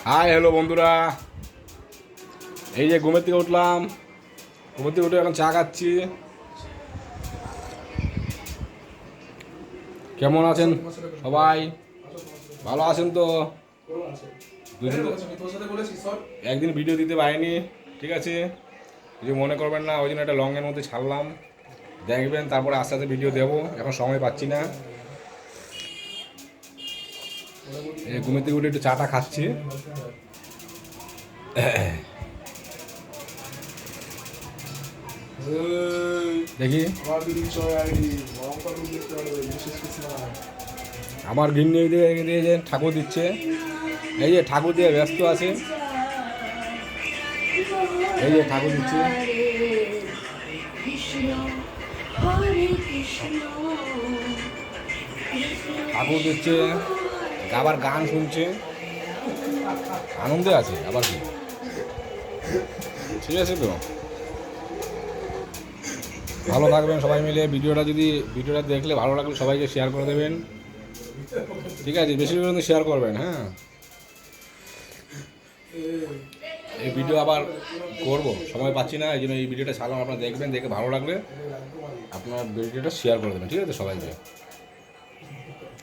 Hi hello বন্ধুরা, এই যে ঘুমের থেকে উঠলাম। ঘুমের থেকে উঠে এখন চা খাচ্ছি। কেমন আছেন সবাই? ভালো আছেন তো? একদিন ভিডিও দিতে পারিনি, ঠিক আছে, কিছু মনে করবেন না। ওই জন্য একটা লংয়ের মধ্যে ছাড়লাম, দেখবেন। তারপরে আস্তে আস্তে ভিডিও দেবো, এখন সময় পাচ্ছি না। এই ঘুমের থেকে উঠে একটু চাটা খাচ্ছি। দেখি আমার গিন্নি দিয়ে যে ঠাকুর দিচ্ছে, এই যে ঠাকুর দিয়ে ব্যস্ত আছে। এই যে ঠাকুর দিচ্ছে, ঠাকুর দিচ্ছে, আবার গান শুনছে, আনন্দে আছে। আবার কি, ঠিক আছে তো? ভালো থাকবেন সবাই মিলে। ভিডিওটা দেখলে ভালো লাগলে সবাইকে শেয়ার করে দেবেন, ঠিক আছে? বেশি বেশি কিন্তু শেয়ার করবেন, হ্যাঁ। এই ভিডিও আবার করব, সময় পাচ্ছি না, এই জন্য এই ভিডিওটা ছাড়লাম। আপনারা দেখবেন, দেখে ভালো লাগলে আপনার ভিডিওটা শেয়ার করে দেবেন, ঠিক আছে সবাইকে।